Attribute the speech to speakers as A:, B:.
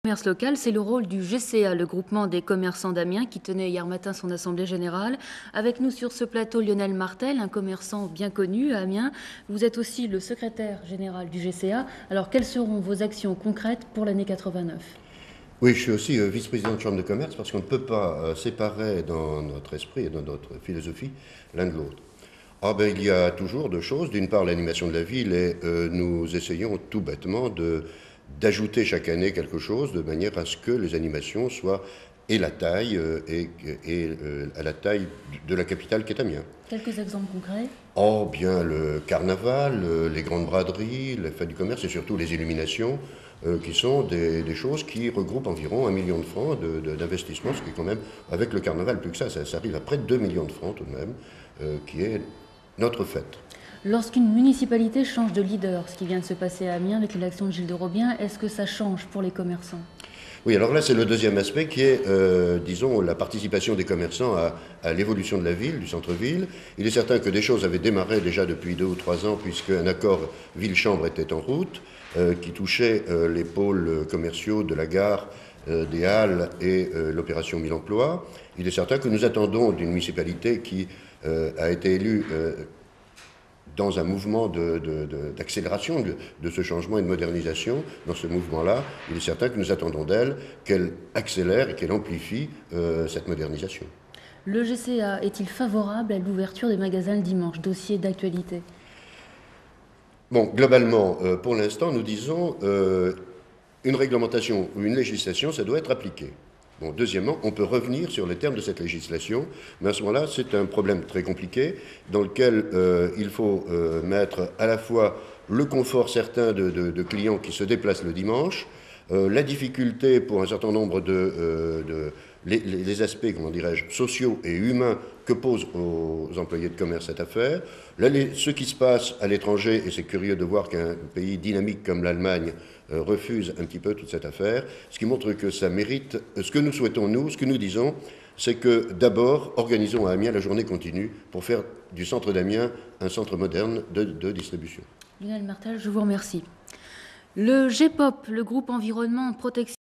A: Commerce local, c'est le rôle du GCA, le groupement des commerçants d'Amiens, qui tenait hier matin son assemblée générale. Avec nous sur ce plateau, Lionel Martel, un commerçant bien connu à Amiens. Vous êtes aussi le secrétaire général du GCA. Alors, quelles seront vos actions concrètes pour l'année 89 ?
B: Oui, je suis aussi vice-président de chambre de commerce parce qu'on ne peut pas séparer dans notre esprit et dans notre philosophie l'un de l'autre. Il y a toujours deux choses. D'une part, l'animation de la ville et nous essayons tout bêtement d'ajouter chaque année quelque chose de manière à ce que les animations soient et la taille à la taille de la capitale qui est Amiens.
A: Quelques exemples concrets ?
B: Bien le carnaval, les grandes braderies, les fêtes du commerce et surtout les illuminations qui sont des choses qui regroupent environ 1 million de francs d'investissement, ce qui est quand même, avec le carnaval, plus que ça arrive à près de 2 millions de francs tout de même, qui est notre fête.
A: Lorsqu'une municipalité change de leader, ce qui vient de se passer à Amiens avec l'élection de Gilles de Robien, est-ce que ça change pour les commerçants ?
B: Oui, alors là, c'est le deuxième aspect qui est, disons, la participation des commerçants à l'évolution de la ville, du centre-ville. Il est certain que des choses avaient démarré déjà depuis 2 ou 3 ans, puisqu'un accord ville-chambre était en route, qui touchait les pôles commerciaux de la gare, des halles et l'opération 1000 emplois. Il est certain que nous attendons d'une municipalité qui a été élue dans un mouvement d'accélération de ce changement et de modernisation. Dans ce mouvement-là, il est certain que nous attendons d'elle qu'elle accélère et qu'elle amplifie cette modernisation.
A: Le GCA est-il favorable à l'ouverture des magasins le dimanche ? Dossier d'actualité.
B: Globalement, pour l'instant, nous disons une réglementation ou une législation, ça doit être appliqué. Deuxièmement, on peut revenir sur les termes de cette législation, mais à ce moment-là, c'est un problème très compliqué dans lequel il faut mettre à la fois le confort certain de clients qui se déplacent le dimanche, la difficulté pour un certain nombre les aspects, comment dirais-je, sociaux et humains que pose aux employés de commerce cette affaire. Là, ce qui se passe à l'étranger, et c'est curieux de voir qu'un pays dynamique comme l'Allemagne refuse un petit peu toute cette affaire, ce qui montre que ça mérite. Ce que nous souhaitons, nous, ce que nous disons, c'est que d'abord, organisons à Amiens la journée continue pour faire du centre d'Amiens un centre moderne de distribution.
A: Lionel Martel, je vous remercie. Le GEPOP, le groupe environnement protection